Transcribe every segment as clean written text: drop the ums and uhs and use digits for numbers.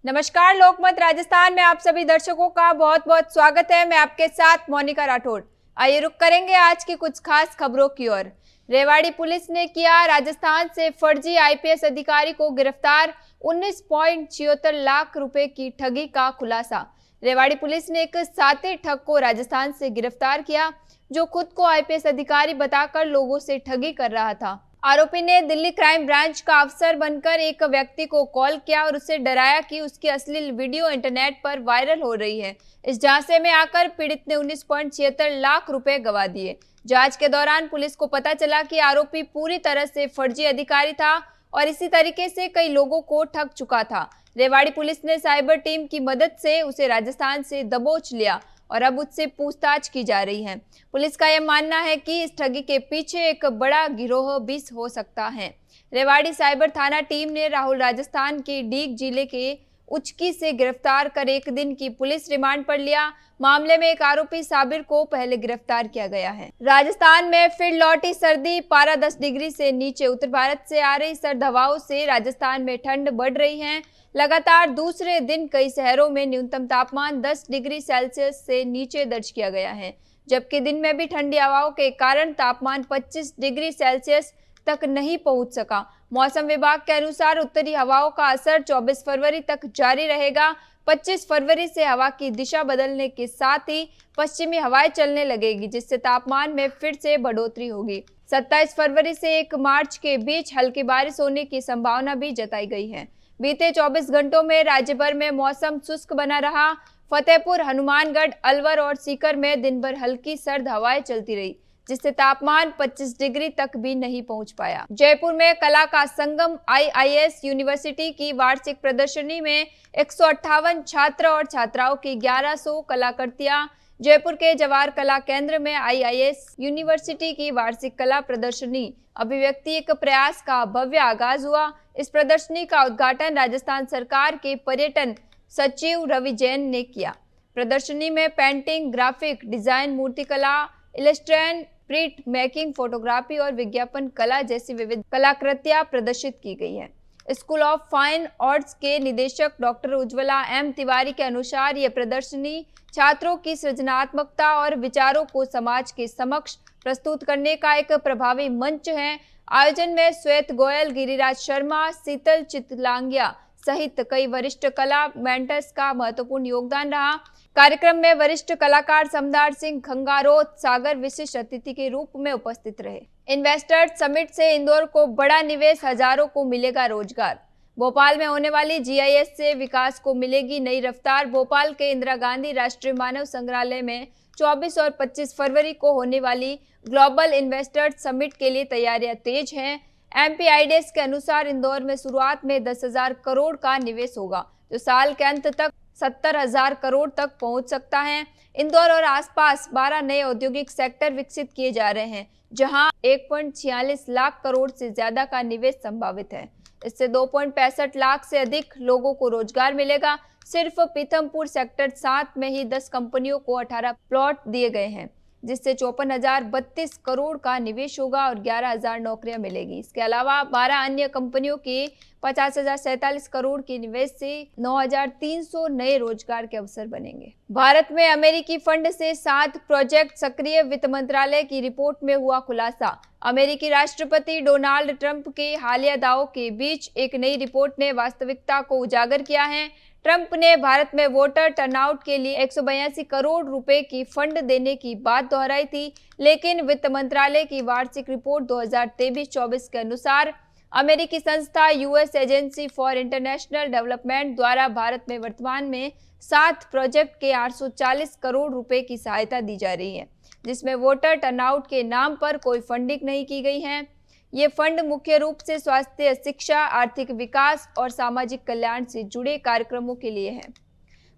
नमस्कार, लोकमत राजस्थान में आप सभी दर्शकों का बहुत बहुत स्वागत है। मैं आपके साथ मोनिका राठौड़। आइए रुक करेंगे आज की कुछ खास खबरों की ओर। रेवाड़ी पुलिस ने किया राजस्थान से फर्जी आईपीएस अधिकारी को गिरफ्तार, 19.76 लाख रुपए की ठगी का खुलासा। रेवाड़ी पुलिस ने एक साथी ठग को राजस्थान से गिरफ्तार किया, जो खुद को आईपीएस अधिकारी बताकर लोगों से ठगी कर रहा था। आरोपी ने दिल्ली क्राइम ब्रांच का अफसर बनकर एक व्यक्ति को कॉल किया और उससे डराया कि उसकी अश्लील वीडियो इंटरनेट पर वायरल हो रही है। इस झांसे में आकर पीड़ित ने 19.76 लाख रुपए गंवा दिए। जांच के दौरान पुलिस को पता चला कि आरोपी पूरी तरह से फर्जी अधिकारी था और इसी तरीके से कई लोगों को ठग चुका था। रेवाड़ी पुलिस ने साइबर टीम की मदद से उसे राजस्थान से दबोच लिया और अब उससे पूछताछ की जा रही है। पुलिस का यह मानना है कि इस ठगी के पीछे एक बड़ा गिरोह भी हो सकता है। रेवाड़ी साइबर थाना टीम ने राहुल राजस्थान के डीग जिले के उचकी से गिरफ्तार कर एक दिन की पुलिस रिमांड पर लिया। मामले में एक आरोपी साबिर को पहले गिरफ्तार किया गया है। राजस्थान में फिर लौटी सर्दी, पारा 10 डिग्री से नीचे। उत्तर भारत से आ रही सर्द हवाओं से राजस्थान में ठंड बढ़ रही है। लगातार दूसरे दिन कई शहरों में न्यूनतम तापमान 10 डिग्री सेल्सियस से नीचे दर्ज किया गया है, जबकि दिन में भी ठंडी हवाओं के कारण तापमान 25 डिग्री सेल्सियस तक नहीं पहुंच सका। मौसम विभाग के अनुसार उत्तरी हवाओं का असर 24 फरवरी तक जारी रहेगा। 25 फरवरी से हवा की दिशा बदलने के साथ ही पश्चिमी हवाएं चलने लगेगी, जिससे तापमान में फिर से बढ़ोतरी होगी। 27 फरवरी से 1 मार्च के बीच हल्की बारिश होने की संभावना भी जताई गई है। बीते 24 घंटों में राज्य भर में मौसम शुष्क बना रहा। फतेहपुर, हनुमानगढ़, अलवर और सीकर में दिन भर हल्की सर्द हवाएं चलती रही, जिससे तापमान 25 डिग्री तक भी नहीं पहुंच पाया। जयपुर में कला का संगम आईआईएस यूनिवर्सिटी की वार्षिक प्रदर्शनी में 158 छात्र और छात्राओं की 1100 कलाकृतियां। जयपुर के जवाहर कला केंद्र में आईआईएस यूनिवर्सिटी की वार्षिक कला प्रदर्शनी अभिव्यक्ति एक प्रयास का भव्य आगाज हुआ। इस प्रदर्शनी का उद्घाटन राजस्थान सरकार के पर्यटन सचिव रवि जैन ने किया। प्रदर्शनी में पेंटिंग, ग्राफिक डिजाइन, मूर्तिकला, इलस्ट्रेशन, प्रिंट मेकिंग, फोटोग्राफी और विज्ञापन कला जैसी विविध कलाकृतियां प्रदर्शित की गई हैं। स्कूल ऑफ फाइन आर्ट्स के निदेशक डॉक्टर उज्ज्वला एम तिवारी के अनुसार ये प्रदर्शनी छात्रों की सृजनात्मकता और विचारों को समाज के समक्ष प्रस्तुत करने का एक प्रभावी मंच है। आयोजन में श्वेत गोयल, गिरिराज शर्मा, शीतल चितलांगिया सहित कई वरिष्ठ कला मेंटर्स का महत्वपूर्ण योगदान रहा। कार्यक्रम में वरिष्ठ कलाकार समदार सिंह खंगारोत सागर विशिष्ट अतिथि के रूप में उपस्थित रहे। इन्वेस्टर्स समिट से इंदौर को बड़ा निवेश, हजारों को मिलेगा रोजगार। भोपाल में होने वाली जीआईएस से विकास को मिलेगी नई रफ्तार। भोपाल के इंदिरा गांधी राष्ट्रीय मानव संग्रहालय में 24 और 25 फरवरी को होने वाली ग्लोबल इन्वेस्टर्स समिट के लिए तैयारियां तेज हैं। एमपीआईडीएस के अनुसार इंदौर में शुरुआत में 10,000 करोड़ का निवेश होगा, जो साल के अंत तक 70,000 करोड़ तक पहुंच सकता है। इंदौर और आसपास 12 नए औद्योगिक सेक्टर विकसित किए जा रहे हैं, जहां 1.46 लाख करोड़ से ज्यादा का निवेश संभावित है। इससे 2.65 लाख से अधिक लोगों को रोजगार मिलेगा। सिर्फ पीथमपुर सेक्टर 7 में ही 10 कंपनियों को 18 प्लॉट दिए गए हैं, जिससे 54,032 करोड़ का निवेश होगा और 11,000 नौकरियां मिलेगी। इसके अलावा 12 अन्य कंपनियों की 50,047 करोड़ के निवेश से 9,300 नए रोजगार के अवसर बनेंगे। भारत में अमेरिकी फंड से 7 प्रोजेक्ट सक्रिय। वित्त मंत्रालय की रिपोर्ट में हुआ खुलासा। अमेरिकी राष्ट्रपति डोनाल्ड ट्रंप के हालिया दावों के बीच एक नई रिपोर्ट ने वास्तविकता को उजागर किया है। ट्रंप ने भारत में वोटर टर्नआउट के लिए 182 करोड़ रुपए की फंड देने की बात दोहराई थी, लेकिन वित्त मंत्रालय की वार्षिक रिपोर्ट 2023-24 के अनुसार अमेरिकी संस्था US agency for international development द्वारा भारत में वर्तमान में 7 प्रोजेक्ट के 840 करोड़ रुपए की सहायता दी जा रही है, जिसमें वोटर टर्नआउट के नाम पर कोई फंडिंग नहीं की गई है। ये फंड मुख्य रूप से स्वास्थ्य, शिक्षा, आर्थिक विकास और सामाजिक कल्याण से जुड़े कार्यक्रमों के लिए है।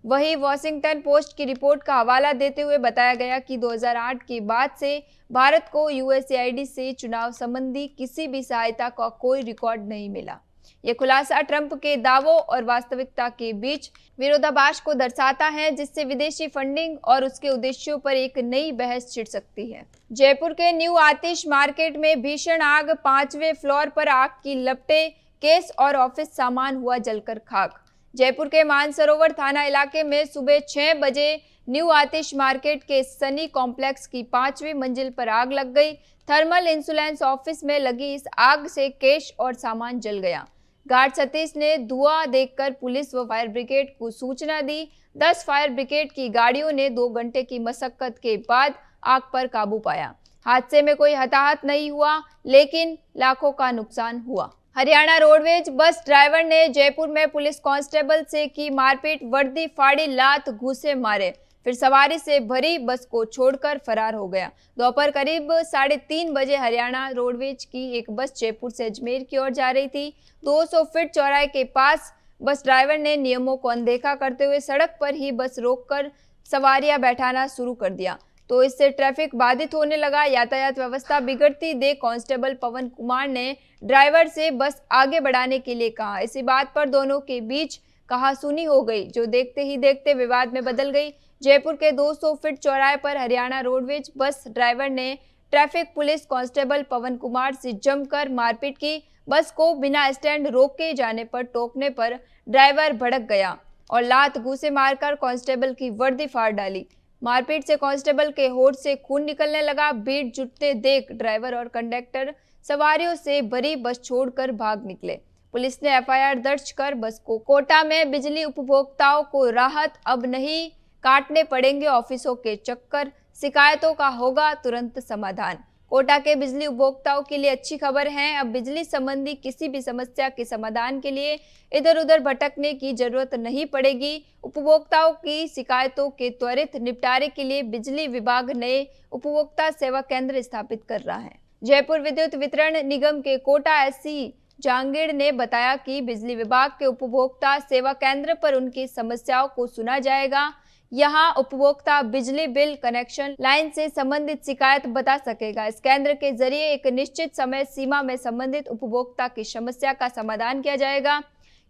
वहीं वॉशिंगटन पोस्ट की रिपोर्ट का हवाला देते हुए बताया गया कि 2008 के बाद से भारत को यूएसएआईडी से चुनाव संबंधी किसी भी सहायता का कोई रिकॉर्ड नहीं मिला। ये खुलासा ट्रंप के दावों और वास्तविकता के बीच विरोधाभास को दर्शाता है, जिससे विदेशी फंडिंग और उसके उद्देश्यों पर एक नई बहस छिड़ सकती है। जयपुर के न्यू आतिश मार्केट में भीषण आग, 5वें फ्लोर पर आग की लपटें, केस और ऑफिस सामान हुआ जलकर खाक। जयपुर के मानसरोवर थाना इलाके में सुबह 6 बजे न्यू आतिश मार्केट के सनी कॉम्प्लेक्स की 5वीं मंजिल पर आग लग गई। थर्मल इंसुलेंस ऑफिस में लगी इस आग से कैश और सामान जल गया। गार्ड सतीश ने धुआं देखकर पुलिस व फायर ब्रिगेड को सूचना दी। 10 फायर ब्रिगेड की गाड़ियों ने 2 घंटे की मशक्कत के बाद आग पर काबू पाया। हादसे में कोई हताहत नहीं हुआ, लेकिन लाखों का नुकसान हुआ। हरियाणा रोडवेज बस ड्राइवर ने जयपुर में पुलिस कांस्टेबल से की मारपीट, वर्दी फाड़ी, लात घूंसे मारे, फिर सवारी से भरी बस को छोड़कर फरार हो गया। दोपहर करीब 3:30 बजे हरियाणा रोडवेज की एक बस जयपुर से अजमेर की ओर जा रही थी। 200 फीट चौराहे के पास बस ड्राइवर ने नियमों को अनदेखा करते हुए सड़क पर ही बस रोककर सवारियां बैठाना शुरू कर दिया, तो इससे ट्रैफिक बाधित होने लगा। यातायात व्यवस्था बिगड़ती देख कांस्टेबल पवन कुमार ने ड्राइवर से बस आगे बढ़ाने के लिए कहा। इसी बात पर दोनों के बीच कहासुनी हो गई, जो देखते ही देखते विवाद में बदल गई। जयपुर के 200 फीट चौराहे पर हरियाणा रोडवेज बस ड्राइवर ने ट्रैफिक पुलिस कांस्टेबल पवन कुमार से जमकर मारपीट की। बस को बिना स्टैंड रोके जाने पर टोकने पर ड्राइवर भड़क गया और लात घूंसे मारकर कांस्टेबल की वर्दी फाड़ डाली। मारपीट से कांस्टेबल के होठ से खून निकलने लगा। भीड़ जुटते देख ड्राइवर और कंडक्टर सवारियों से भरी बस छोड़कर भाग निकले। पुलिस ने एफआईआर दर्ज कर बस को कोटा में बिजली उपभोक्ताओं को राहत, अब नहीं काटने पड़ेंगे ऑफिसों के चक्कर, शिकायतों का होगा तुरंत समाधान। कोटा के बिजली उपभोक्ताओं के लिए अच्छी खबर है, अब बिजली संबंधी किसी भी समस्या के समाधान के लिए इधर उधर भटकने की जरूरत नहीं पड़ेगी। उपभोक्ताओं की शिकायतों के त्वरित निपटारे के लिए बिजली विभाग नए उपभोक्ता सेवा केंद्र स्थापित कर रहा है। जयपुर विद्युत वितरण निगम के कोटा एससी जहांगीर ने बताया कि बिजली विभाग के उपभोक्ता सेवा केंद्र पर उनकी समस्याओं को सुना जाएगा। यहाँ उपभोक्ता बिजली बिल कनेक्शन लाइन से संबंधित शिकायत बता सकेगा। इस केंद्र के जरिए एक निश्चित समय सीमा में संबंधित उपभोक्ता की समस्या का समाधान किया जाएगा।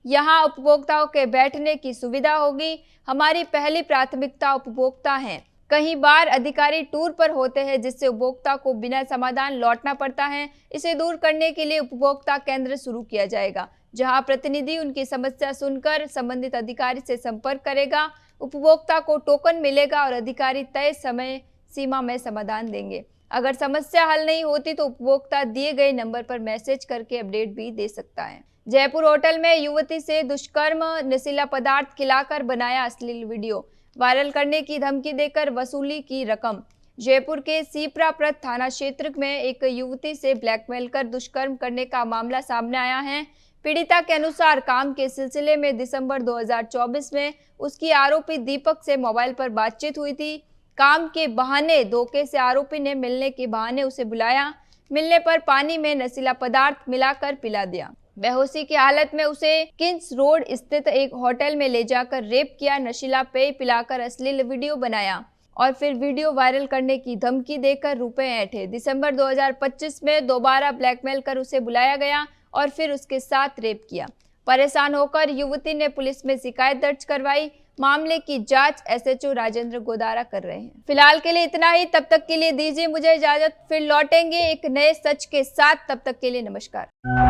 यहाँ उपभोक्ताओं के बैठने की सुविधा होगी। हमारी पहली प्राथमिकता उपभोक्ता है। कई बार अधिकारी टूर पर होते हैं, जिससे उपभोक्ता को बिना समाधान लौटना पड़ता है। इसे दूर करने के लिए उपभोक्ता केंद्र शुरू किया जाएगा, जहां प्रतिनिधि उनकी समस्या सुनकर संबंधित अधिकारी से संपर्क करेगा। उपभोक्ता को टोकन मिलेगा और अधिकारी तय समय सीमा में समाधान देंगे। अगर समस्या हल नहीं होती तो उपभोक्ता दिए गए नंबर पर मैसेज करके अपडेट भी दे सकता है। जयपुर होटल में युवती से दुष्कर्म, नशीला पदार्थ खिलाकर बनाया अश्लील वीडियो, वायरल करने की धमकी देकर वसूली की रकम। जयपुर के सीपराप्रत थाना क्षेत्र में एक युवती से ब्लैकमेल कर दुष्कर्म करने का मामला सामने आया है। पीड़िता के अनुसार काम के सिलसिले में दिसंबर 2024 में उसकी आरोपी दीपक से मोबाइल पर बातचीत हुई थी। काम के बहाने धोखे से आरोपी ने मिलने के बहाने उसे बुलाया। मिलने पर पानी में नशीला पदार्थ मिलाकर पिला दिया। बेहोशी की हालत में उसे किंग्स रोड स्थित एक होटल में ले जाकर रेप किया। नशीला पेय पिलाकर अश्लील वीडियो बनाया और फिर वीडियो वायरल करने की धमकी देकर रुपए ऐंठे। दिसंबर 2025 में दोबारा ब्लैकमेल कर उसे बुलाया गया और फिर उसके साथ रेप किया। परेशान होकर युवती ने पुलिस में शिकायत दर्ज करवाई। मामले की जांच एसएचओ राजेंद्र गोदारा कर रहे हैं। फिलहाल के लिए इतना ही। तब तक के लिए दीजिए मुझे इजाजत, फिर लौटेंगे एक नए सच के साथ। तब तक के लिए नमस्कार।